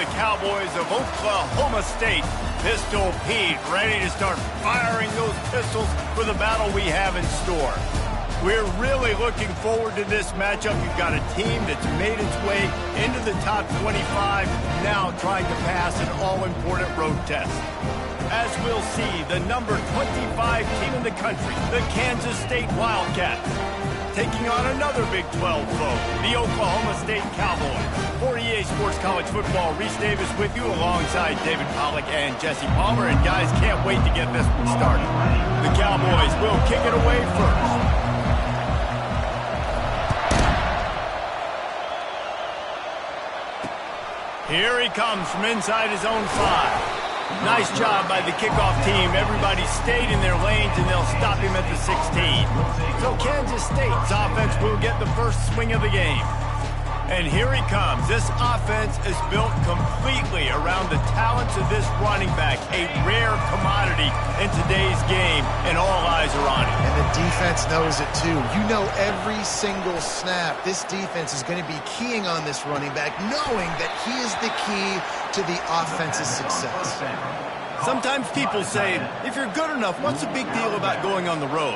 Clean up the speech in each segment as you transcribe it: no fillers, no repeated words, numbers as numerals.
the Cowboys of Oklahoma State. Pistol Pete ready to start firing those pistols for the battle we have in store. We're really looking forward to this matchup. You've got a team that's made its way into the top 25, now trying to pass an all-important road test. As we'll see, the number 25 team in the country, the Kansas State Wildcats, taking on another Big 12 foe, the Oklahoma State Cowboys. For EA Sports College Football, Reese Davis with you alongside David Pollack and Jesse Palmer. And guys, can't wait to get this one started. The Cowboys will kick it away first. Here he comes from inside his own 5. Nice job by the kickoff team. Everybody stayed in their lanes, and they'll stop him at the 16. So Kansas State's offense will get the first swing of the game. And here he comes. This offense is built completely around the talents of this running back, a rare commodity in today's game, and all eyes are on him. And the defense knows it too. You know every single snap, this defense is going to be keying on this running back, knowing that he is the key to the offense's success. Sometimes people say, if you're good enough, what's the big deal about going on the road?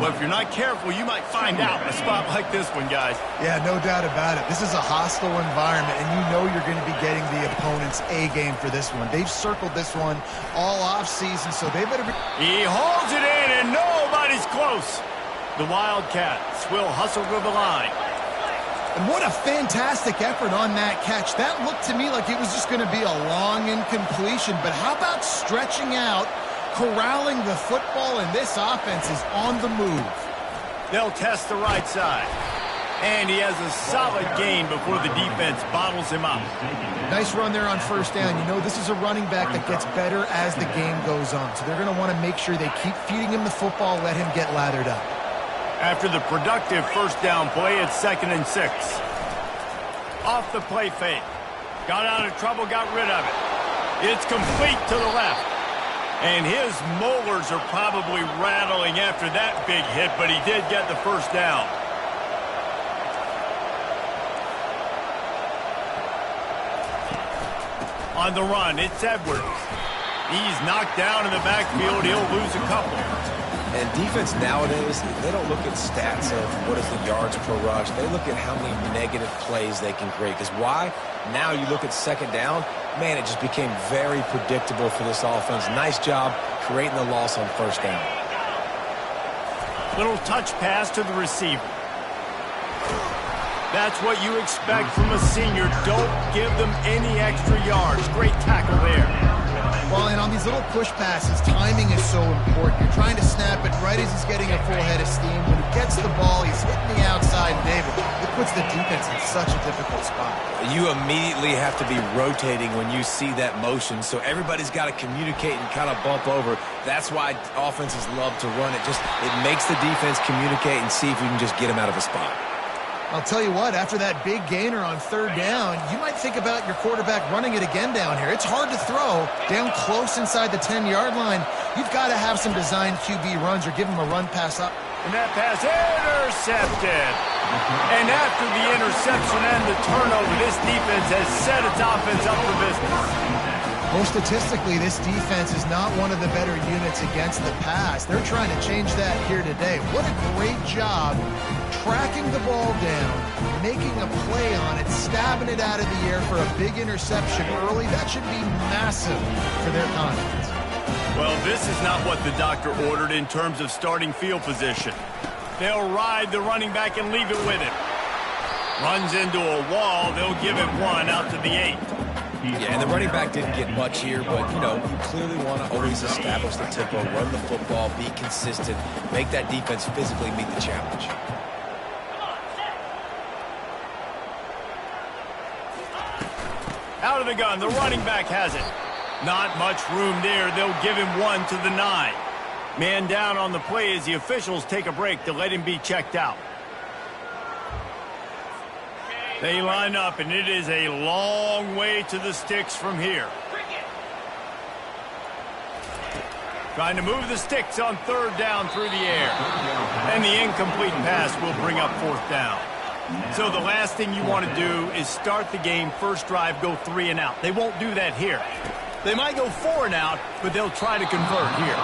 Well, if you're not careful, you might find out in a spot like this one, guys. Yeah, no doubt about it. This is a hostile environment, and you know you're going to be getting the opponent's A-game for this one. They've circled this one all offseason, so they better be... He holds it in, and nobody's close. The Wildcats will hustle to the line. And what a fantastic effort on that catch. That looked to me like it was just going to be a long incompletion. But how about stretching out, corralling the football, and this offense is on the move. They'll test the right side. And he has a solid gain before the defense bottles him up. Nice run there on first down. You know, this is a running back that gets better as the game goes on. So they're going to want to make sure they keep feeding him the football, let him get lathered up. After the productive first down play, it's 2nd and 6. Off the play fake. Got out of trouble, got rid of it. It's complete to the left. And his molars are probably rattling after that big hit, but he did get the first down. On the run, it's Edwards. He's knocked down in the backfield. He'll lose a couple. And defense nowadays, they don't look at stats of what is the yards per rush. They look at how many negative plays they can create. Because why? Now you look at 2nd down, man, it just became very predictable for this offense. Nice job creating the loss on first down. Little touch pass to the receiver. That's what you expect from a senior. Don't give them any extra yards. Great tackle there. Well, and on these little push passes, timing is so important. You're trying to snap it right as he's getting a full head of steam. When he gets the ball, he's hitting the outside, David. It puts the defense in such a difficult spot. You immediately have to be rotating when you see that motion, so everybody's got to communicate and kind of bump over. That's why offenses love to run it. It makes the defense communicate and see if you can just get him out of a spot. I'll tell you what, after that big gainer on 3rd down, you might think about your quarterback running it again down here. It's hard to throw down close inside the 10-yard line. You've got to have some designed QB runs or give him a run pass up. And that pass intercepted. And after the interception and the turnover, this defense has set its offense up for business. Most statistically, this defense is not one of the better units against the pass. They're trying to change that here today. What a great job tracking the ball down, making a play on it, stabbing it out of the air for a big interception early. That should be massive for their confidence. Well, this is not what the doctor ordered in terms of starting field position. They'll ride the running back and leave it with him. Runs into a wall. They'll give it one out to the 8. Yeah, and the running back didn't get much here, but, you know, you clearly want to always establish the tempo, run the football, be consistent, make that defense physically meet the challenge. Out of the gun, the running back has it. Not much room there. They'll give him one to the 9. Man down on the play as the officials take a break to let him be checked out. They line up, and it is a long way to the sticks from here. Trying to move the sticks on 3rd down through the air. And the incomplete pass will bring up 4th down. So the last thing you want to do is start the game, first drive, go 3 and out. They won't do that here. They might go 4 and out, but they'll try to convert here.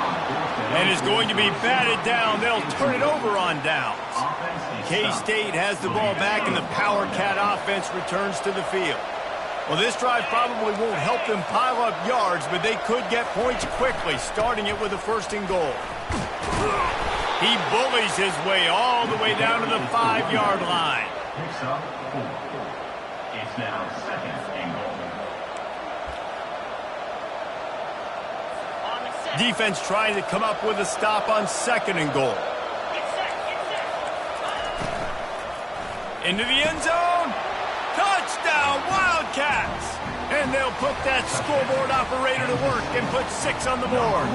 And it's going to be batted down. They'll turn it over on downs. K-State has the ball back, and the Power Cat offense returns to the field. Well, this drive probably won't help them pile up yards, but they could get points quickly, starting it with a 1st and goal. He bullies his way all the way down to the 5-yard line. Picks up 4. It's now 2nd and goal. Defense trying to come up with a stop on 2nd and goal. Into the end zone. Touchdown, Wildcats! And they'll put that scoreboard operator to work and put 6 on the board.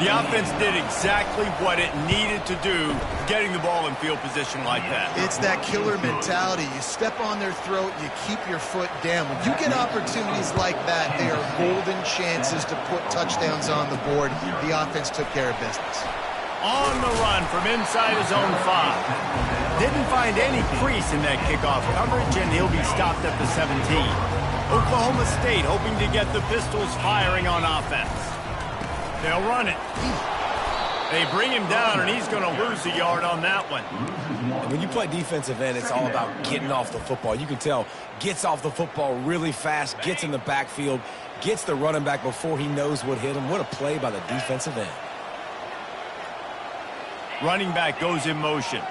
The offense did exactly what it needed to do, getting the ball in field position like that. It's that killer mentality. You step on their throat, you keep your foot down. When you get opportunities like that, they are golden chances to put touchdowns on the board. The offense took care of business. On the run from inside his own 5. Didn't find any crease in that kickoff coverage, and he'll be stopped at the 17. Oklahoma State hoping to get the Pistols firing on offense. They'll run it. They bring him down, and he's going to lose a yard on that one. And when you play defensive end, it's all about getting off the football. You can tell, gets off the football really fast, gets in the backfield, gets the running back before he knows what hit him. What a play by the defensive end. Running back goes in motion.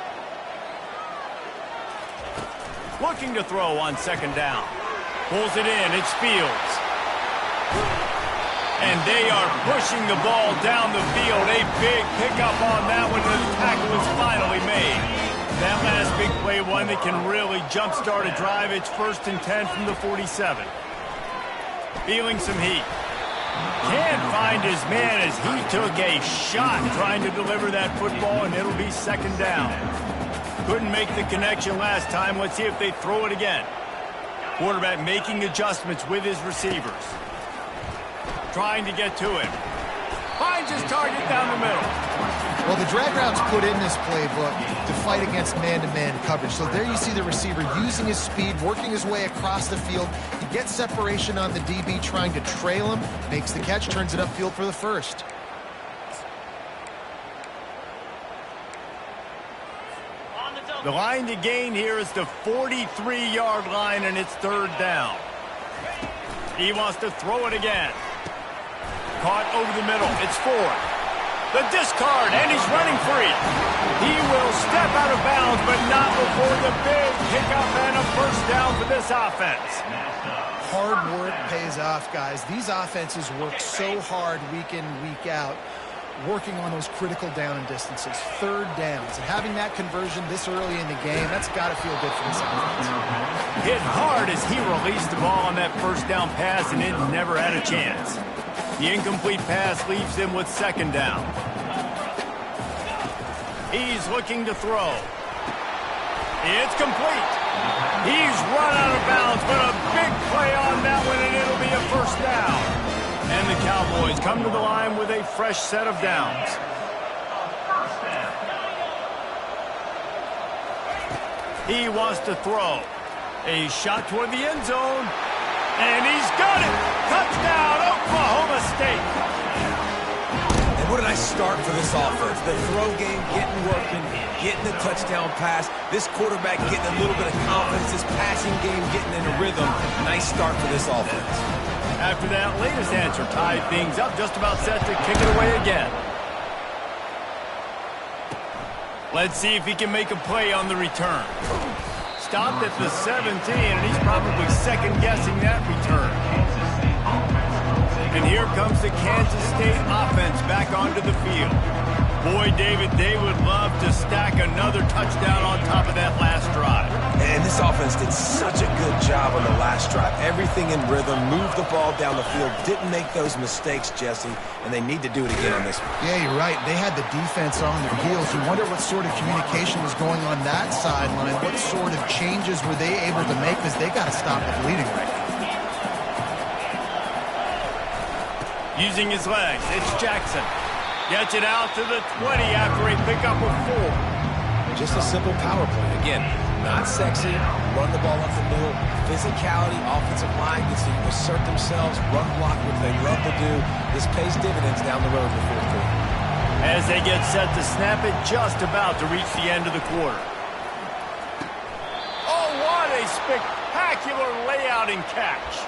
Looking to throw on 2nd down. Pulls it in. It's Fields. And they are pushing the ball down the field. A big pickup on that one, and the tackle is finally made. That last big play, one that can really jumpstart a drive. It's 1st and 10 from the 47. Feeling some heat. Can't find his man as he took a shot trying to deliver that football, and it'll be 2nd down. Couldn't make the connection last time. Let's see if they throw it again. Quarterback making adjustments with his receivers. Trying to get to him. Finds his target down the middle. Well, the drag route's put in this playbook to fight against man-to-man coverage. So there you see the receiver using his speed, working his way across the field. He gets separation on the DB, trying to trail him, makes the catch, turns it upfield for the 1st. The line to gain here is the 43-yard line, and it's 3rd down. He wants to throw it again. Caught over the middle. It's 4. The discard, and he's running free. He will step out of bounds, but not before the big pickup and a 1st down for this offense. Hard work pays off, guys. These offenses work so hard week in, week out, working on those critical down and distances, 3rd downs. And having that conversion this early in the game, that's got to feel good for this offense. Hit hard as he released the ball on that 1st down pass, and it never had a chance. The incomplete pass leaves him with 2nd down. He's looking to throw. It's complete. He's run out of bounds, but a big play on that one, and it'll be a 1st down. And the Cowboys come to the line with a fresh set of downs. He wants to throw. A shot toward the end zone. And he's got it! Touchdown, Oklahoma State! And what a nice start for this offense. The throw game getting working, getting the touchdown pass. This quarterback getting a little bit of confidence. This passing game getting in a rhythm. Nice start for this offense. After that latest answer tied things up, just about set to kick it away again. Let's see if he can make a play on the return. Stopped at the 17, and he's probably second-guessing that return. And here comes the Kansas State offense back onto the field. Boy, David, they would love to stack another touchdown on top of that last drive. And this offense did such a good job on the last drive. Everything in rhythm, moved the ball down the field, didn't make those mistakes, Jesse, and they need to do it again on this one. Yeah, you're right. They had the defense on their heels. You wonder what sort of communication was going on that sideline. What sort of changes were they able to make, because they got to stop the bleeding right now. Using his legs, it's Jackson. Gets it out to the 20 after a pickup of 4. Just a simple power play. Again, not sexy, run the ball up the middle, physicality, offensive line gets to assert themselves, run block, which they love to do. This pays dividends down the road in the fourth quarter. As they get set to snap it, just about to reach the end of the quarter. Oh, what a spectacular layout and catch.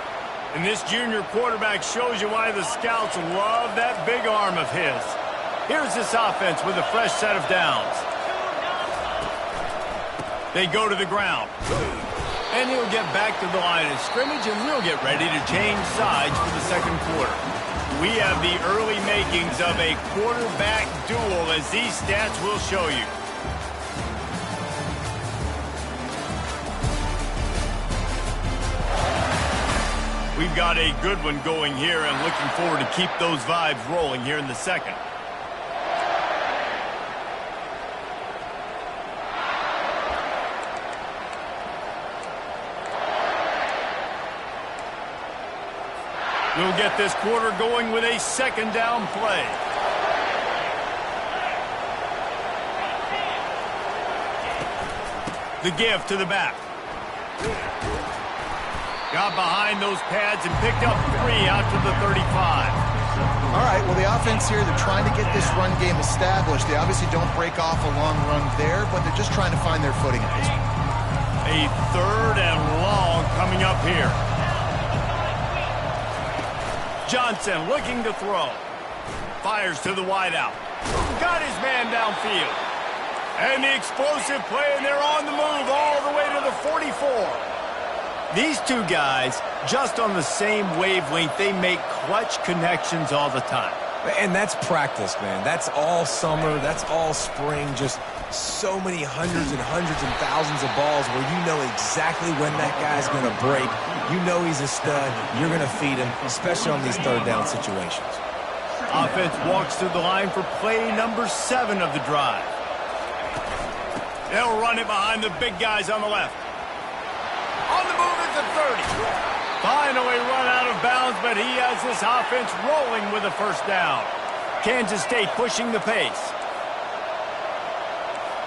And this junior quarterback shows you why the scouts love that big arm of his. Here's this offense with a fresh set of downs. They go to the ground. And he'll get back to the line of scrimmage, and we'll get ready to change sides for the second quarter. We have the early makings of a quarterback duel, as these stats will show you. We've got a good one going here, and looking forward to keep those vibes rolling here in the second. We'll get this quarter going with a second down play. The give to the back. Got behind those pads and picked up 3 out to the 35. All right, well, the offense here, they're trying to get this run game established. They obviously don't break off a long run there, but they're just trying to find their footing at this point. A third and long coming up here. Johnson looking to throw. Fires to the wideout. Got his man downfield. And the explosive play, and they're on the move all the way to the 44. These two guys, just on the same wavelength, they make clutch connections all the time. And that's practice, man. That's all summer. That's all spring. Just so many hundreds and thousands of balls where you know exactly when that guy's going to break. You know he's a stud. You're going to feed him, especially on these third down situations. Offense walks to the line for play number 7 of the drive. They'll run it behind the big guys on the left. On the move at the 30. Finally run out of bounds, but he has this offense rolling with a first down. Kansas State pushing the pace.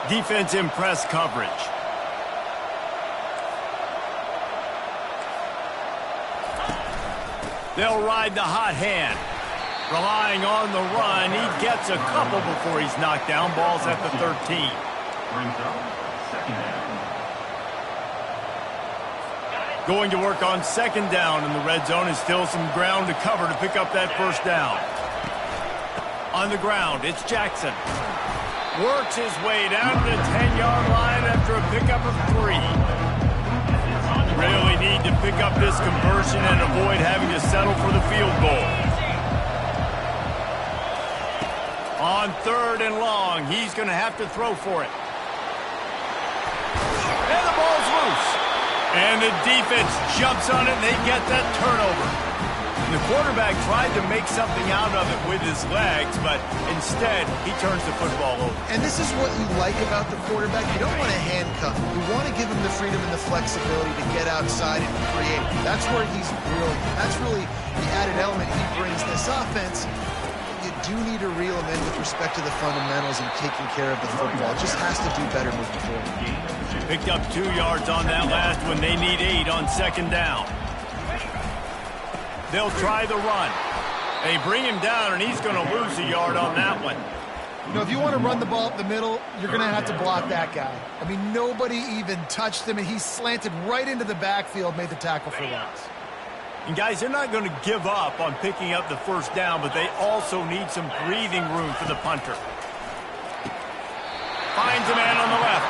Defense in press coverage. They'll ride the hot hand. Relying on the run, he gets a couple before he's knocked down. Ball's at the 13. Brings up second down. Going to work on second down in the red zone, and still some ground to cover to pick up that first down. On the ground, it's Jackson. Works his way down to the 10-yard line after a pickup of 3. Really need to pick up this conversion and avoid having to settle for the field goal. On third and long, he's going to have to throw for it. And the ball's loose. And the defense jumps on it, and they get that turnover. The quarterback tried to make something out of it with his legs, but instead, he turns the football over. And this is what you like about the quarterback. You don't want to handcuff him. You want to give him the freedom and the flexibility to get outside and create. That's where he's brilliant. That's really the added element he brings this offense. You do need to reel him in with respect to the fundamentals and taking care of the football. It just has to do better moving forward. Picked up 2 yards on that last one. They need 8 on second down. They'll try the run. They bring him down, and he's going to lose a yard on that one. You know, if you want to run the ball up the middle, you're going to have to block that guy. I mean, nobody even touched him, and he slanted right into the backfield, made the tackle for loss. And guys, they're not going to give up on picking up the first down, but they also need some breathing room for the punter. Finds a man on the left.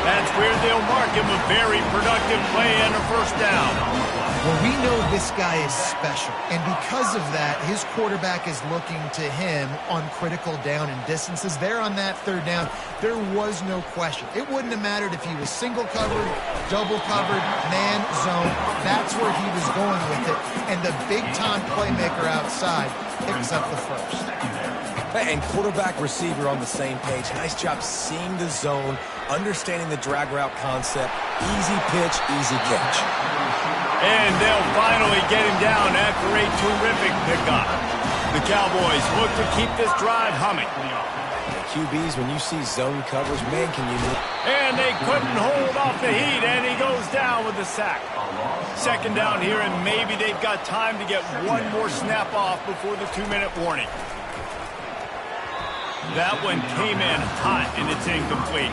That's where they'll mark him a very productive play and a first down. Well, we know this guy is special, and because of that, his quarterback is looking to him on critical down and distances. There on that third down, there was no question. It wouldn't have mattered if he was single covered, double covered, man, zone. That's where he was going with it, and the big-time playmaker outside picks up the first. And quarterback, receiver on the same page. Nice job seeing the zone, understanding the drag route concept. Easy pitch, easy catch. And they'll finally get him down after a terrific pickup. The Cowboys look to keep this drive humming. QBs, when you see zone coverage, man, can you... And they couldn't hold off the heat, and he goes down with the sack. Second down here, and maybe they've got time to get one more snap off before the 2-minute warning. That one came in hot, and it's incomplete.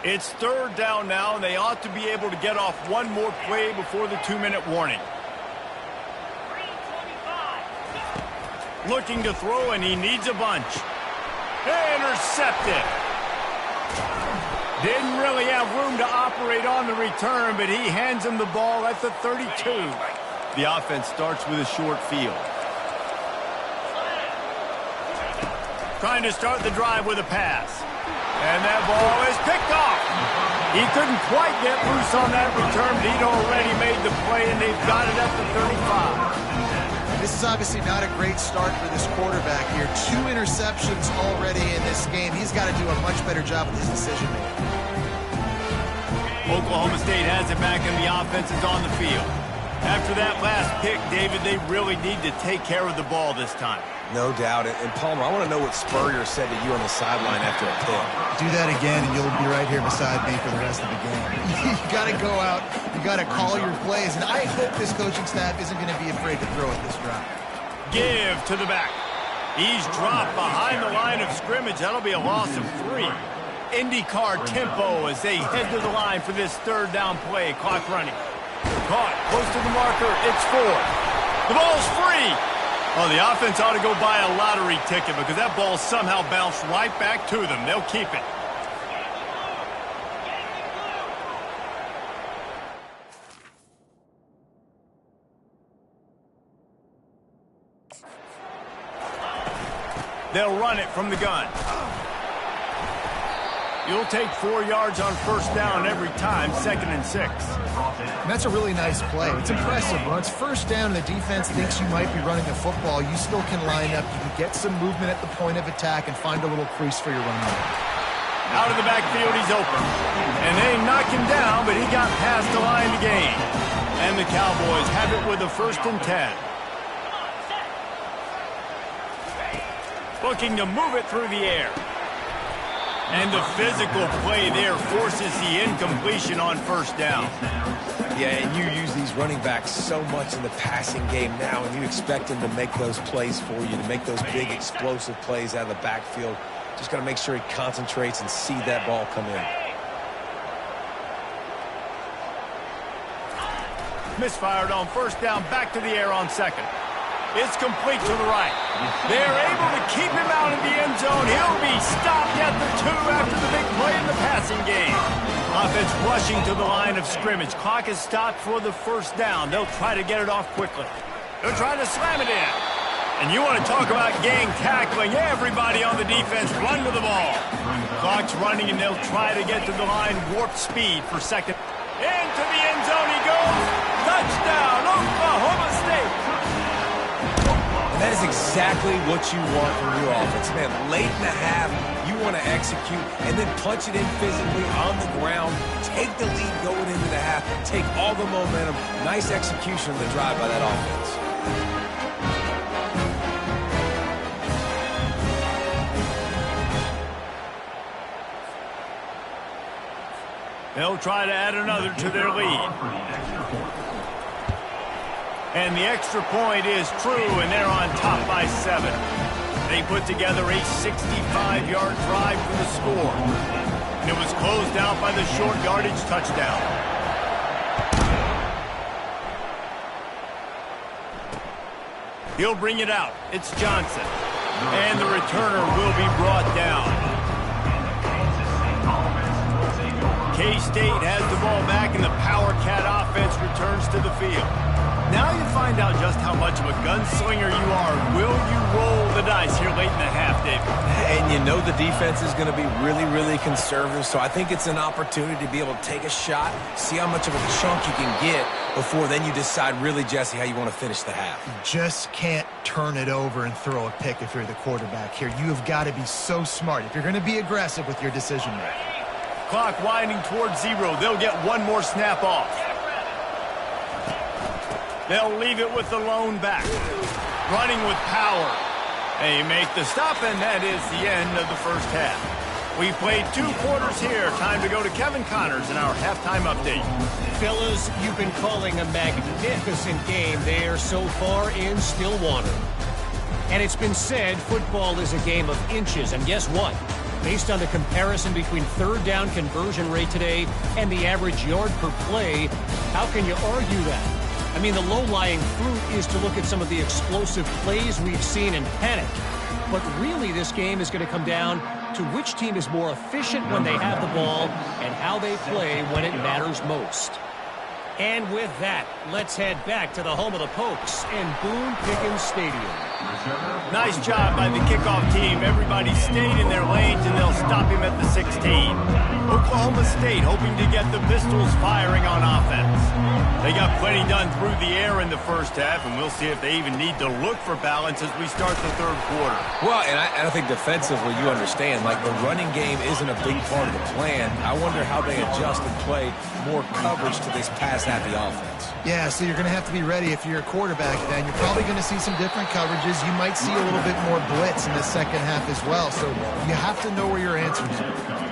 It's third down now, and they ought to be able to get off one more play before the 2-minute warning. Looking to throw, and he needs a bunch. Intercepted. Didn't really have room to operate on the return, but he hands him the ball at the 32. The offense starts with a short field. Trying to start the drive with a pass. And that ball is picked off. He couldn't quite get loose on that return, but he'd already made the play, and they've got it at the 35. This is obviously not a great start for this quarterback here. 2 interceptions already in this game. He's got to do a much better job with his decision-making. Oklahoma State has it back, and the offense is on the field. After that last pick, David, they really need to take care of the ball this time. No doubt. And Palmer, I want to know what Spurrier said to you on the sideline after a pick. Do that again, and you'll be right here beside me for the rest of the game. You got to go out. You got to call your plays. And I hope this coaching staff isn't going to be afraid to throw at this drive. Give to the back. He's dropped behind the line of scrimmage. That'll be a loss of 3. IndyCar tempo as they head to the line for this third down play. Clock running. Caught close to the marker. It's 4. The ball's free. Oh, the offense ought to go buy a lottery ticket because that ball somehow bounced right back to them. They'll keep it. They'll run it from the gun. You'll take 4 yards on first down every time, 2nd and 6. And that's a really nice play. It's impressive. When it's first down and the defense thinks you might be running the football, you still can line up. You can get some movement at the point of attack and find a little crease for your running back. Out of the backfield, he's open. And they knock him down, but he got past the line to gain. And the Cowboys have it with a 1st and 10. Looking to move it through the air. And the physical play there forces the incompletion on first down. Yeah, and you use these running backs so much in the passing game now, and you expect them to make those plays for you, to make those big explosive plays out of the backfield. Just got to make sure he concentrates and see that ball come in. Misfired on first down, back to the air on 2nd. It's complete to the right. They're able to keep him out of the end zone. He'll be stopped at the 2 after the big play in the passing game. Offense rushing to the line of scrimmage. Clock is stopped for the first down. They'll try to get it off quickly. They're trying to slam it in. And you want to talk about gang tackling. Everybody on the defense run to the ball. Clock's running, and they'll try to get to the line. Warp speed for 2nd. Into the end zone he goes. Touchdown, Oklahoma State. That is exactly what you want from your offense. Man, late in the half, you want to execute and then punch it in physically on the ground. Take the lead going into the half. Take all the momentum. Nice execution of the drive by that offense. They'll try to add another to their lead. And the extra point is true, and they're on top by 7. They put together a 65-yard drive for the score. And it was closed out by the short yardage touchdown. He'll bring it out. It's Johnson. And the returner will be brought down. K-State has the ball back, and the Power Cat offense returns to the field. Now you find out just how much of a gunslinger you are. Will you roll the dice here late in the half, David? And you know the defense is going to be really, really conservative, so I think it's an opportunity to be able to take a shot, see how much of a chunk you can get before then you decide really, Jesse, how you want to finish the half. You just can't turn it over and throw a pick if you're the quarterback here. You have got to be so smart if you're going to be aggressive with your decision making. Clock winding towards 0. They'll get one more snap off. They'll leave it with the lone back. Running with power. They make the stop, and that is the end of the first half. We've played 2 quarters here. Time to go to Kevin Connors in our halftime update. Fellas, you've been calling a magnificent game there so far in Stillwater. And it's been said football is a game of inches. And guess what? Based on the comparison between third down conversion rate today and the average yard per play, how can you argue that? I mean, the low-lying fruit is to look at some of the explosive plays we've seen in panic. But really, this game is going to come down to which team is more efficient when they have the ball and how they play when it matters most. And with that, let's head back to the home of the Pokes in Boone Pickens Stadium. Nice job by the kickoff team. Everybody stayed in their lanes, and they'll stop him at the 16. Oklahoma State hoping to get the Pistols firing on offense. They got plenty done through the air in the first half, and we'll see if they even need to look for balance as we start the third quarter. Well, and I think defensively, you understand, like the running game isn't a big part of the plan. I wonder how they adjust and play more coverage to this pass-happy offense. Yeah, so you're going to have to be ready if you're a quarterback then. You're probably going to see some different coverages. You might see a little bit more blitz in the second half as well. So you have to know where your answers are.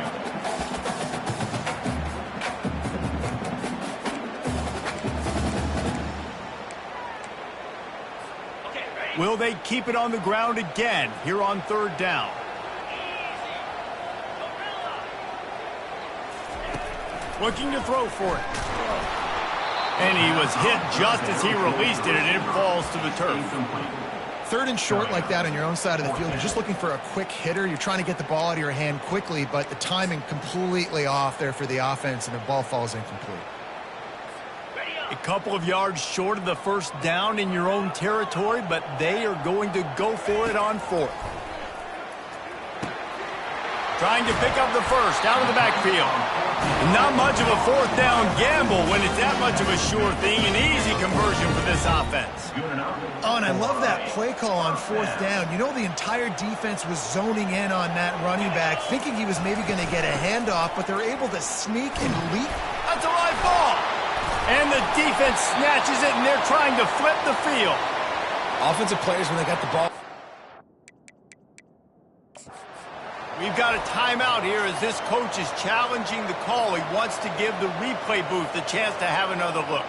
Will they keep it on the ground again here on third down? Looking to throw for it. And he was hit just as he released it, and it falls to the turf. Third and short like that on your own side of the field, you're just looking for a quick hitter. You're trying to get the ball out of your hand quickly, but the timing completely off there for the offense, and the ball falls incomplete. A couple of yards short of the first down in your own territory, but they are going to go for it on fourth. Trying to pick up the first out of the backfield. Not much of a fourth down gamble when it's that much of a sure thing. An easy conversion for this offense. Oh, and I love that play call on fourth down. You know, the entire defense was zoning in on that running back, thinking he was maybe going to get a handoff, but they're able to sneak and leap. That's a live ball. And the defense snatches it, and they're trying to flip the field. Offensive players, when they got the ball. We've got a timeout here as this coach is challenging the call. He wants to give the replay booth the chance to have another look.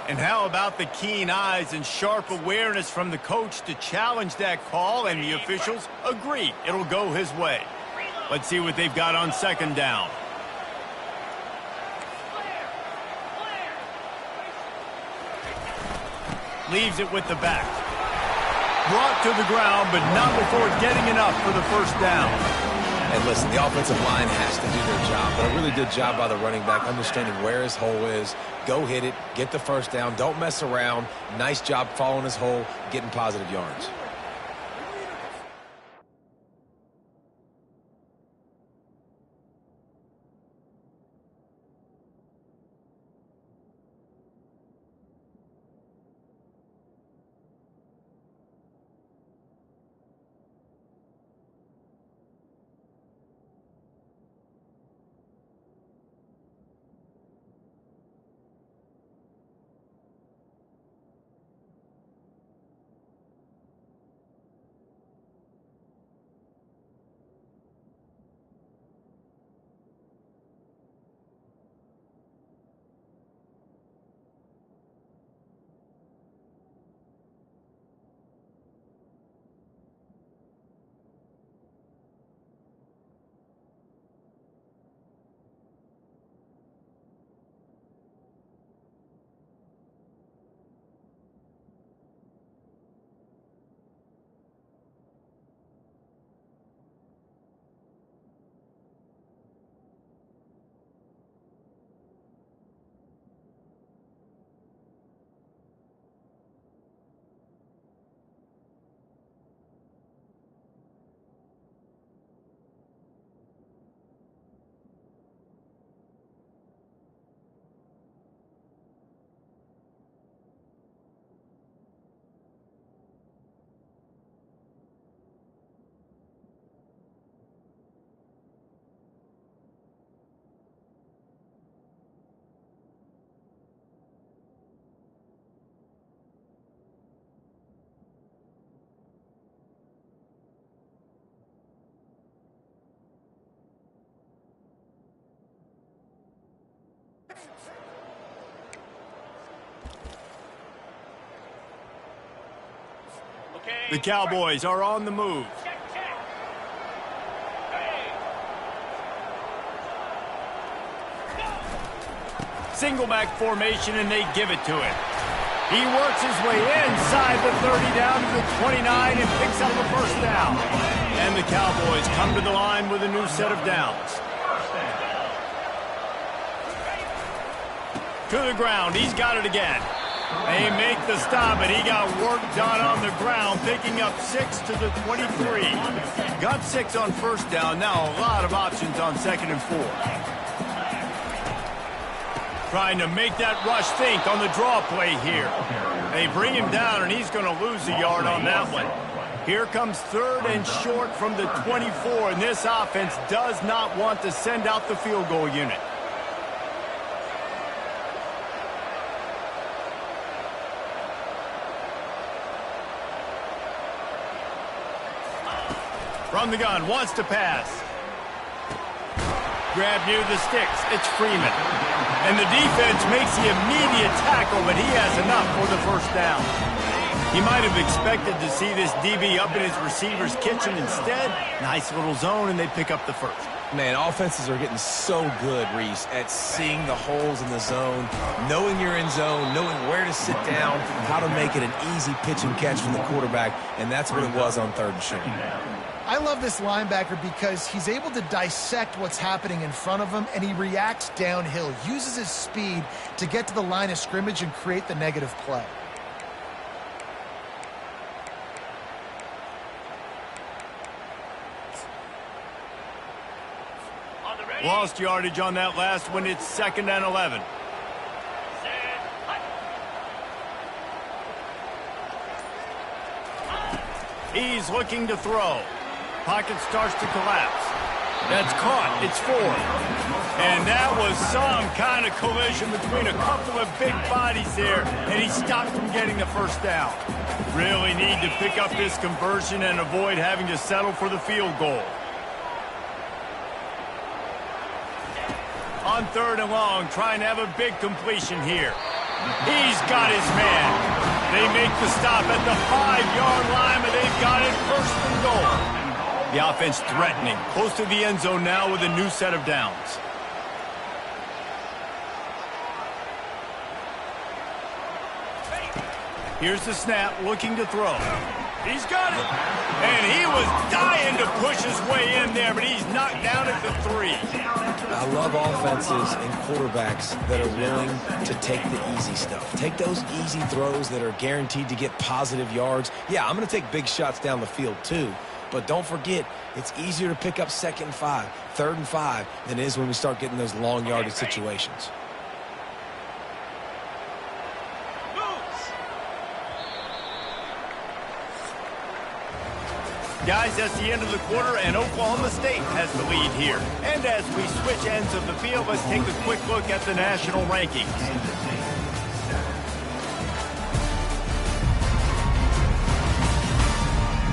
And how about the keen eyes and sharp awareness from the coach to challenge that call, and the officials agree it'll go his way. Let's see what they've got on second down. Leaves it with the back. Brought to the ground, but not before getting enough for the first down. And listen, the offensive line has to do their job, but a really good job by the running back, understanding where his hole is. Go hit it, get the first down, don't mess around. Nice job following his hole, getting positive yards. The Cowboys are on the move. Single back formation, and they give it to him. He works his way inside the 30 down to the 29 and picks up the first down. And the Cowboys come to the line with a new set of downs. To the ground, he's got it again. They make the stop, and he got work done on the ground, picking up 6 to the 23. Got 6 on first down, now a lot of options on 2nd and 4. Trying to make that rush think on the draw play here. They bring him down, and he's going to lose a yard on that one. Here comes 3rd and short from the 24, and this offense does not want to send out the field goal unit. From the gun, wants to pass. Grab near the sticks. It's Freeman. And the defense makes the immediate tackle, but he has enough for the first down. He might have expected to see this DB up in his receiver's kitchen. Instead, nice little zone, and they pick up the first. Man, offenses are getting so good, Reese, at seeing the holes in the zone, knowing you're in zone, knowing where to sit down, how to make it an easy pitch and catch from the quarterback, and that's what it was on 3rd and short. I love this linebacker because he's able to dissect what's happening in front of him, and he reacts downhill, uses his speed to get to the line of scrimmage and create the negative play. Lost yardage on that last one. It's 2nd and 11. He's looking to throw. Pocket starts to collapse. That's caught. It's 4. And that was some kind of collision between a couple of big bodies there, and he stopped from getting the first down. Really need to pick up this conversion and avoid having to settle for the field goal. On 3rd and long, trying to have a big completion here. He's got his man. They make the stop at the 5-yard line, but they've got it 1st and goal. The offense threatening, close to the end zone now with a new set of downs. Here's the snap, looking to throw. He's got it. And he was dying to push his way in there, but he's knocked down at the 3. I love offenses and quarterbacks that are willing to take the easy stuff. Take those easy throws that are guaranteed to get positive yards. Yeah, I'm going to take big shots down the field too. But don't forget, it's easier to pick up 2nd and 5, 3rd and 5 than it is when we start getting those long yardage situations. Guys, that's the end of the quarter, and Oklahoma State has the lead here. And as we switch ends of the field, let's take a quick look at the national rankings.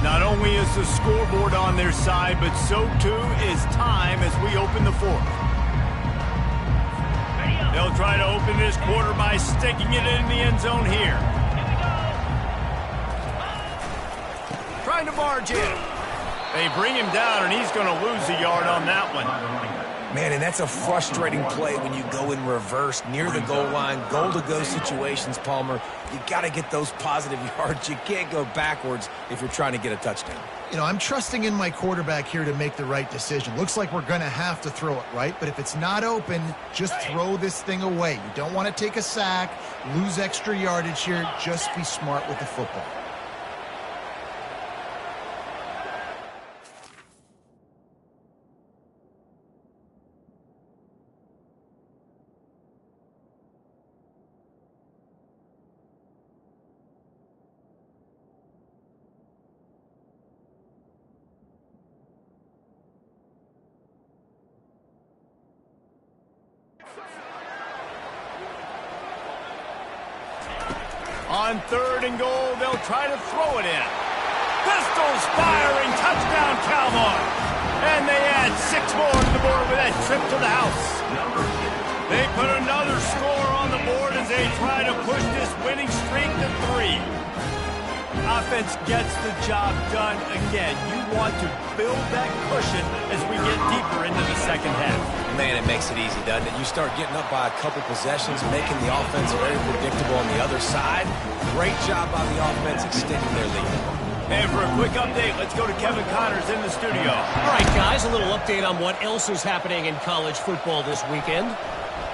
Not only is the scoreboard on their side, but so too is time as we open the 4th. They'll try to open this quarter by sticking it in the end zone here. Trying to barge in. They bring him down, and he's going to lose a yard on that one. Man, and that's a frustrating play when you go in reverse near the goal line, goal-to-go situations, Palmer. You got to get those positive yards. You can't go backwards if you're trying to get a touchdown. You know, I'm trusting in my quarterback here to make the right decision. Looks like we're going to have to throw it, right? But if it's not open, just throw this thing away. You don't want to take a sack, lose extra yardage here. Just be smart with the football. On 3rd and goal, they'll try to throw it in. Pistols firing, touchdown Cowboys. And they add 6 more to the board with that trip to the house. They put another score on the board as they try to push this winning streak to 3. Offense gets the job done again. You want to build that cushion as we get deeper into the second half. Man, it makes it easy, doesn't it? You start getting up by a couple possessions, making the offense very predictable on the other side. Great job by the offense extending their lead. And for a quick update, let's go to Kevin Connors in the studio. All right, guys, a little update on what else is happening in college football this weekend.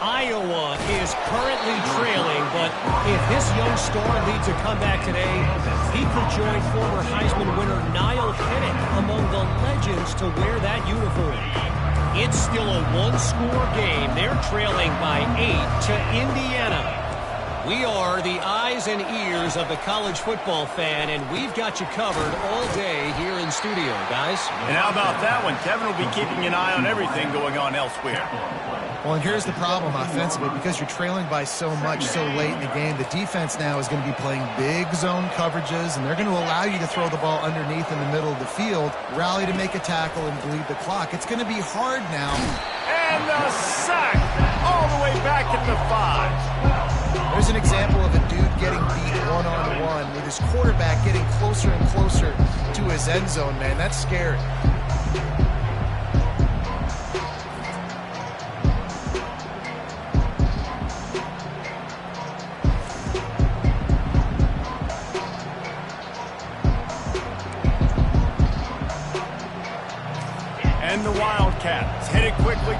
Iowa is currently trailing, but if this young star leads a comeback today, he could join former Heisman winner Niall Pennick among the legends to wear that uniform. It's still a one-score game. They're trailing by 8 to Indiana. We are the eyes and ears of the college football fan, and we've got you covered all day here in studio, guys. And how about that one? Kevin will be keeping an eye on everything going on elsewhere. Well, and here's the problem offensively. Because you're trailing by so much so late in the game, the defense now is going to be playing big zone coverages, and they're going to allow you to throw the ball underneath in the middle of the field, rally to make a tackle, and bleed the clock. It's going to be hard now. And the sack all the way back at the 5. There's an example of a dude getting beat one-on-one with his quarterback getting closer and closer to his end zone, man. That's scary. And the Wildcats hit it quickly.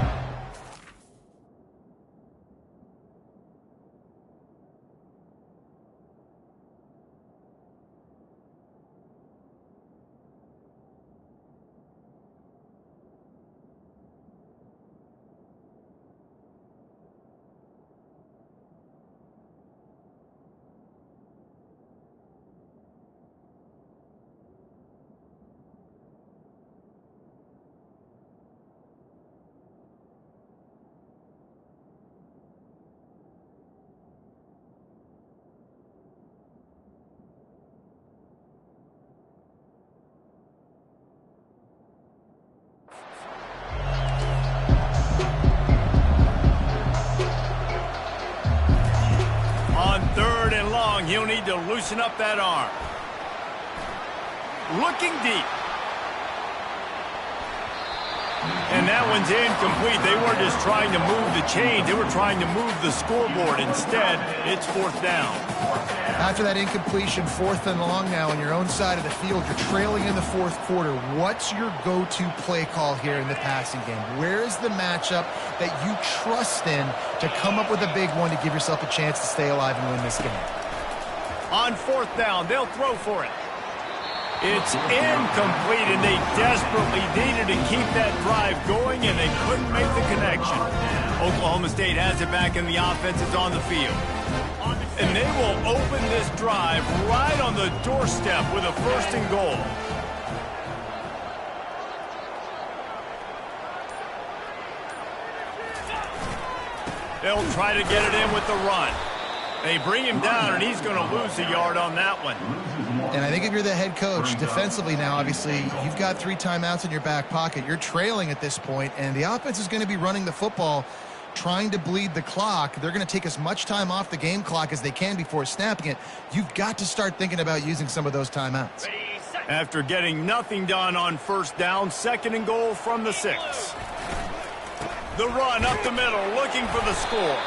He'll need to loosen up that arm. Looking deep. And that one's incomplete. They weren't just trying to move the chain. They were trying to move the scoreboard. Instead, it's 4th down. After that incompletion, 4th and long now on your own side of the field. You're trailing in the 4th quarter. What's your go-to play call here in the passing game? Where is the matchup that you trust in to come up with a big one to give yourself a chance to stay alive and win this game? On 4th down, they'll throw for it. It's incomplete, and they desperately needed to keep that drive going, and they couldn't make the connection. Oklahoma State has it back, and the offense is on the field. And they will open this drive right on the doorstep with a 1st and goal. They'll try to get it in with the run. They bring him down, and he's going to lose a yard on that one. And I think if you're the head coach, defensively now, obviously, you've got 3 timeouts in your back pocket. You're trailing at this point, and the offense is going to be running the football, trying to bleed the clock. They're going to take as much time off the game clock as they can before snapping it. You've got to start thinking about using some of those timeouts. After getting nothing done on 1st down, 2nd and goal from the 6. The run up the middle, looking for the score.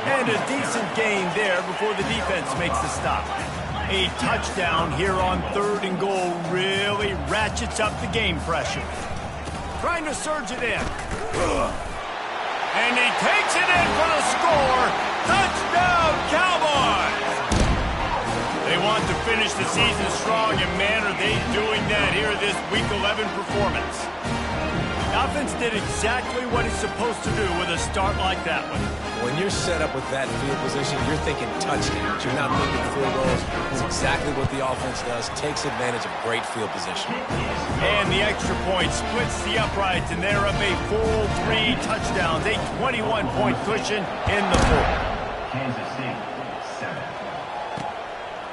And a decent gain there before the defense makes the stop. A touchdown here on 3rd and goal really ratchets up the game pressure. Trying to surge it in. And he takes it in for the score. Touchdown, Cowboys! They want to finish the season strong, and man, are they doing that here this Week 11 performance. The offense did exactly what it's supposed to do with a start like that one. When you're set up with that field position, you're thinking touchdowns. You're not thinking field goals. It's exactly what the offense does. Takes advantage of great field position. And the extra point splits the uprights, and they're up a full 3 touchdowns. A 21-point cushion in the 4th. Kansas City, 7.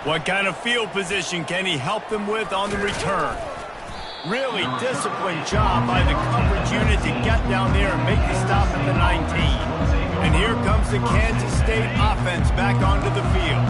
What kind of field position can he help them with on the return? Really disciplined job by the coverage unit to get down there and make the stop at the 19. And here comes the Kansas State offense back onto the field.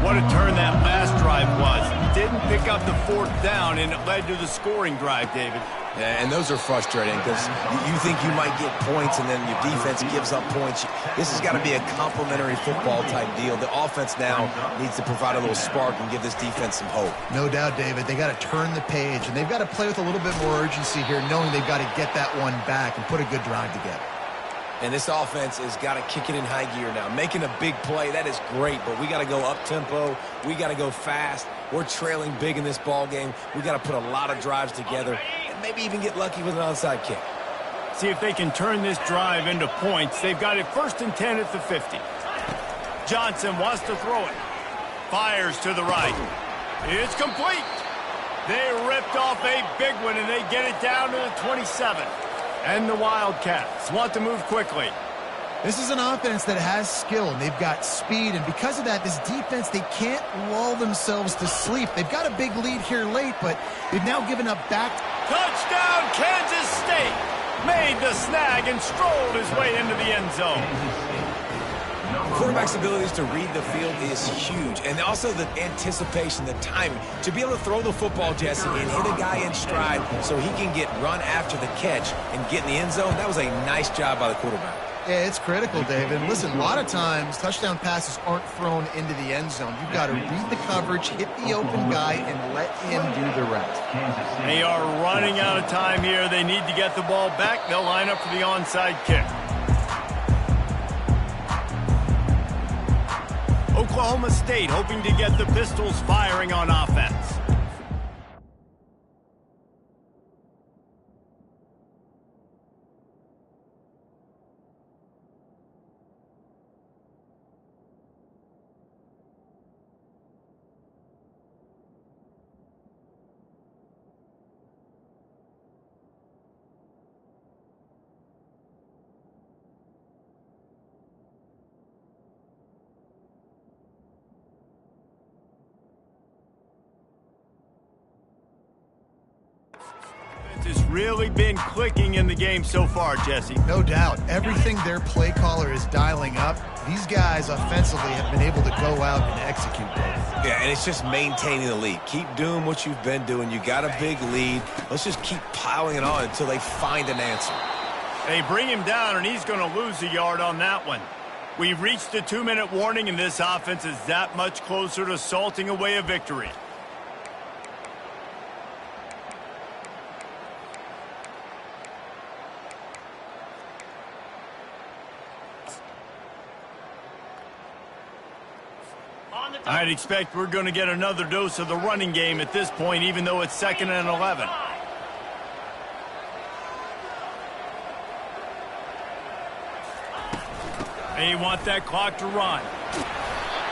What a turn that last drive was. didn't pick up the fourth down, and it led to the scoring drive, David. Yeah, and those are frustrating because you think you might get points and then your defense gives up points. This has got to be a complementary football type deal. The offense now needs to provide a little spark and give this defense some hope. No doubt, David. They got to turn the page, and they've got to play with a little bit more urgency here, knowing they've got to get that one back and put a good drive together. And this offense has got to kick it in high gear now. Making a big play, that is great, but we got to go up-tempo. We got to go fast. We're trailing big in this ball game. We got to put a lot of drives together and maybe even get lucky with an onside kick. See if they can turn this drive into points. They've got it 1st and 10 at the 50. Johnson wants to throw it. Fires to the right. It's complete. They ripped off a big one, and they get it down to the 27. And the Wildcats want to move quickly. This is an offense that has skill, and they've got speed, and because of that, this defense, they can't lull themselves to sleep. They've got a big lead here late, but they've now given up back. Touchdown, Kansas State! Made the snag and strolled his way into the end zone. Quarterback's abilities to read the field is huge, and also the anticipation, the timing. To be able to throw the football, Jesse, and hit a guy in stride so he can get run after the catch and get in the end zone, that was a nice job by the quarterback. Yeah, it's critical, David. And listen, a lot of times, touchdown passes aren't thrown into the end zone. You've got to read the coverage, hit the open guy, and let him do the rest. They are running out of time here. They need to get the ball back. They'll line up for the onside kick. Oklahoma State hoping to get the Pistols firing on offense. Has really been clicking in the game so far, Jesse. No doubt. Everything their play caller is dialing up, these guys offensively have been able to go out and execute, David. Yeah, and it's just maintaining the lead. Keep doing what you've been doing. You got a big lead. Let's just keep piling it on until they find an answer. They bring him down, and he's going to lose a yard on that one. We've reached the 2-minute warning, and this offense is that much closer to salting away a victory. I'd expect we're going to get another dose of the running game at this point, even though it's 2nd and 11. They want that clock to run.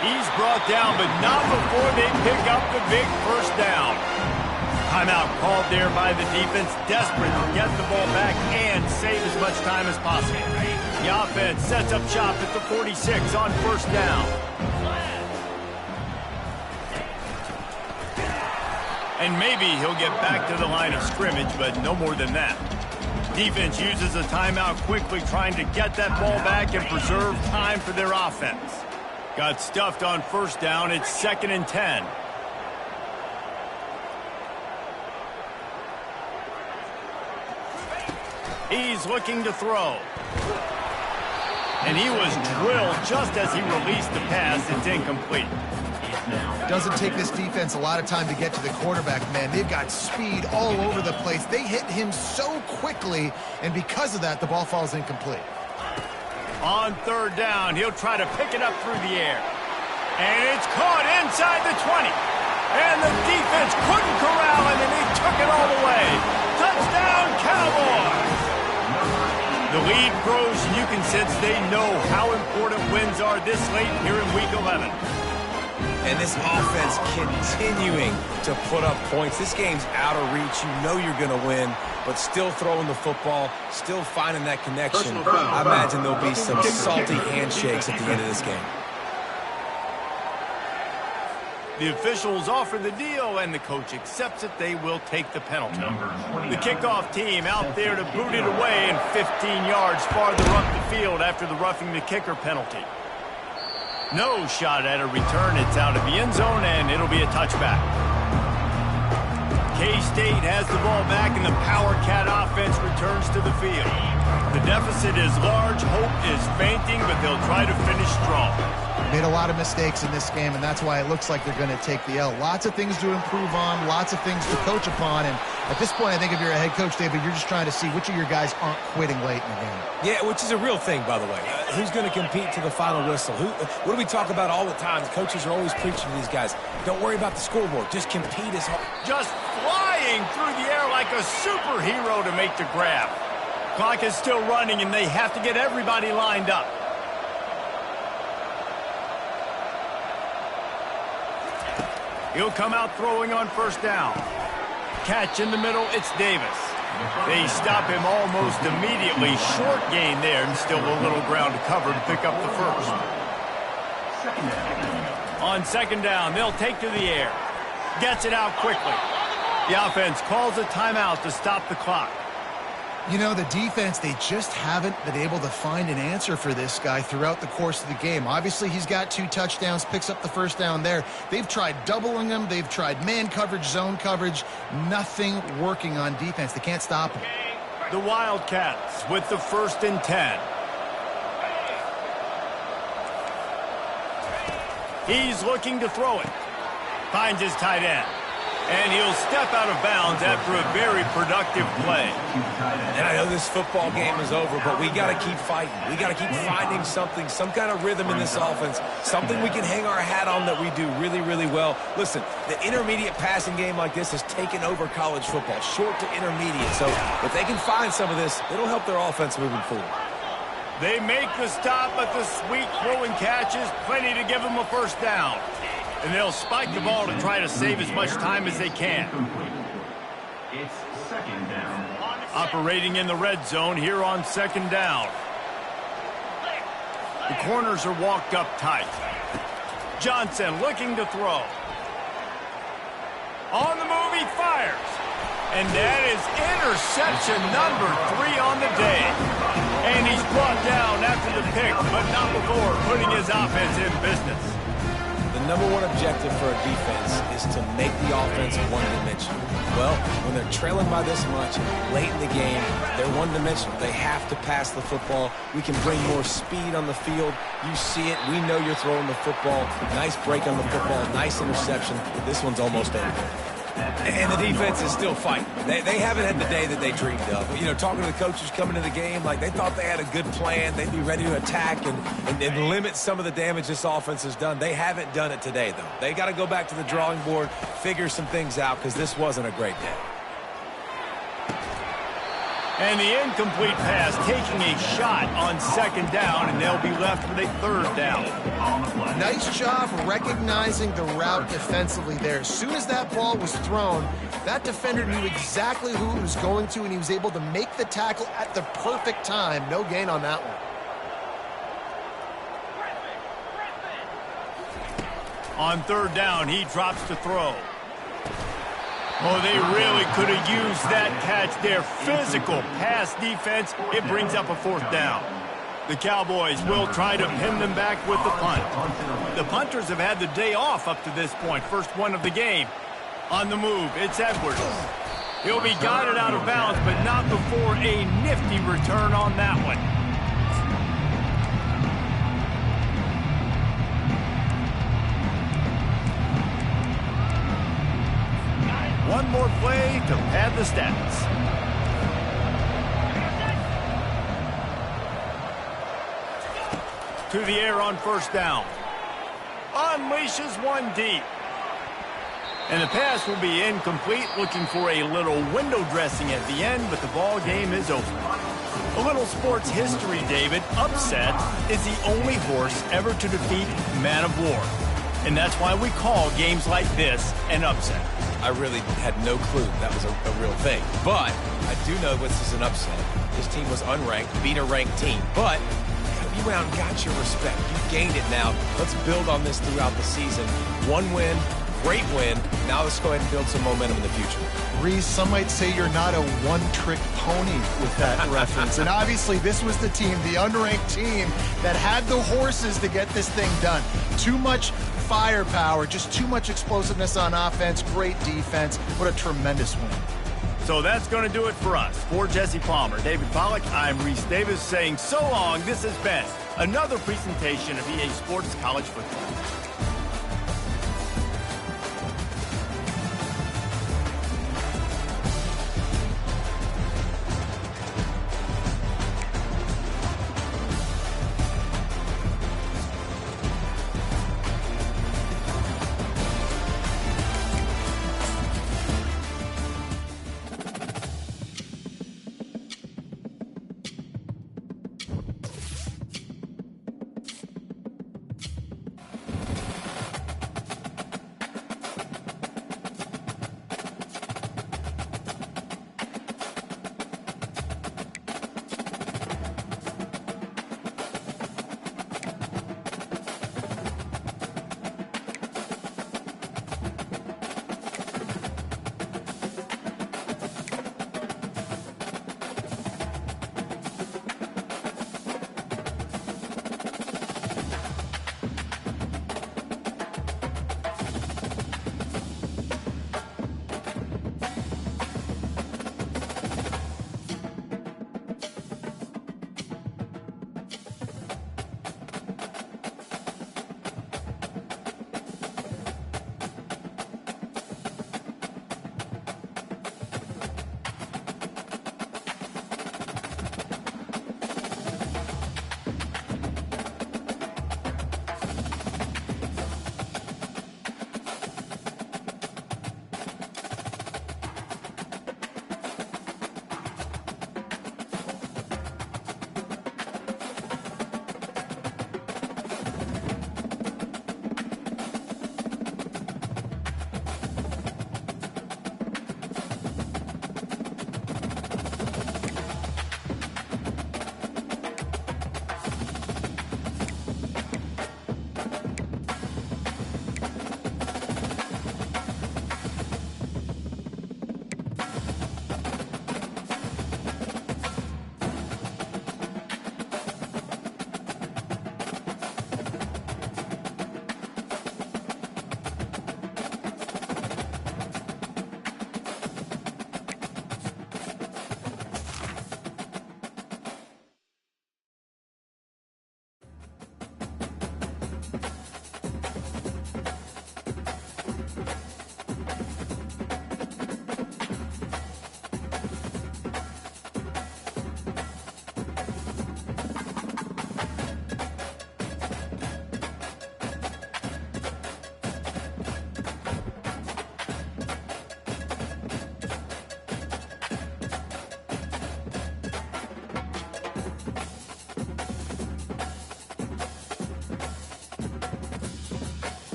He's brought down, but not before they pick up the big first down. Timeout called there by the defense, desperate to get the ball back and save as much time as possible. The offense sets up shop at the 46 on first down. And maybe he'll get back to the line of scrimmage, but no more than that. Defense uses a timeout quickly, trying to get that ball back and preserve time for their offense. Got stuffed on first down. It's 2nd and 10. He's looking to throw. And he was drilled just as he released the pass. It's incomplete. Doesn't take this defense a lot of time to get to the quarterback, man. They've got speed all over the place. They hit him so quickly, and because of that, the ball falls incomplete. On third down, he'll try to pick it up through the air. And it's caught inside the 20. And the defense couldn't corral him, and he took it all the way. Touchdown, Cowboys! The lead grows, and you can sense they know how important wins are this late here in Week 11. And this offense continuing to put up points. This game's out of reach. You know you're going to win, but still throwing the football, still finding that connection. I imagine there'll be some salty handshakes at the end of this game. The officials offer the deal, and the coach accepts it. They will take the penalty. The kickoff team out there to boot it away and 15 yards farther up the field after the roughing the kicker penalty. No shot at a return. It's out of the end zone, and it'll be a touchback. K-State has the ball back, and the Power Cat offense returns to the field. The deficit is large, hope is fainting, but they'll try to finish strong. Made a lot of mistakes in this game, and that's why it looks like they're going to take the L. Lots of things to improve on, lots of things to coach upon, and at this point, I think if you're a head coach, David, you're just trying to see which of your guys aren't quitting late in the game. Yeah, which is a real thing, by the way. Who's going to compete to the final whistle? What do we talk about all the time? Coaches are always preaching to these guys. Don't worry about the scoreboard. Just compete as hard. Just flying through the air like a superhero to make the grab. Clock is still running, and they have to get everybody lined up. He'll come out throwing on first down. Catch in the middle, it's Davis. They stop him almost immediately. Short gain there, and still a little ground to cover to pick up the first. On second down, they'll take to the air. Gets it out quickly. The offense calls a timeout to stop the clock. You know, the defense, they just haven't been able to find an answer for this guy throughout the course of the game. Obviously, he's got 2 touchdowns, picks up the first down there. They've tried doubling him. They've tried man coverage, zone coverage. Nothing working on defense. They can't stop him. The Wildcats with the 1st and 10. He's looking to throw it. Finds his tight end. And he'll step out of bounds after a very productive play. And I know this football game is over, but we got to keep fighting. We got to keep finding something, some kind of rhythm in this offense, something we can hang our hat on that we do really, really well. Listen, the intermediate passing game like this has taken over college football, short to intermediate. So if they can find some of this, it'll help their offense moving forward. They make the stop, but the sweet throwing catch is plenty to give them a first down. And they'll spike the ball to try to save as much time as they can. It's second down. Operating in the red zone here on second down. The corners are walked up tight. Johnson looking to throw. On the move, he fires. And that is interception number 3 on the day. And he's brought down after the pick, but not before putting his offense in business. The number one objective for a defense is to make the offense one-dimensional. Well, when they're trailing by this much late in the game, they're one-dimensional. They have to pass the football. We can bring more speed on the field. You see it. We know you're throwing the football. Nice break on the football. Nice interception. This one's almost over. And the defense is still fighting. They haven't had the day that they dreamed of. You know, talking to the coaches coming to the game, like they thought they had a good plan. They'd be ready to attack and limit some of the damage this offense has done. They haven't done it today, though. They got to go back to the drawing board, figure some things out, because this wasn't a great day. And the incomplete pass taking a shot on second down, and they'll be left with a third down. Nice job recognizing the route defensively there. As soon as that ball was thrown, that defender knew exactly who he was going to, and he was able to make the tackle at the perfect time. No gain on that one. On third down, he drops to throw. Oh, they really could have used that catch there. Physical pass defense. It brings up a fourth down. The Cowboys will try to pin them back with the punt. The punters have had the day off up to this point. First one of the game. On the move, it's Edwards. He'll be guided out of bounds, but not before a nifty return on that one. One more play to pad the stats. To the air on first down. Unleashes one deep. And the pass will be incomplete, looking for a little window dressing at the end, but the ball game is over. A little sports history, David. Upset is the only horse ever to defeat Man of War. And that's why we call games like this an upset. I really had no clue that was a real thing. But I do know this is an upset. This team was unranked, beat a ranked team. But you got your respect. You gained it now. Let's build on this throughout the season. One win, great win. Now let's go ahead and build some momentum in the future. Reese, some might say you're not a one-trick pony with that reference. And obviously this was the team, the unranked team, that had the horses to get this thing done. Too much firepower, just too much explosiveness on offense, great defense. What a tremendous win. So that's going to do it for us. For Jesse Palmer, David Pollack, I'm Reese Davis saying so long. This has been another presentation of EA Sports College Football.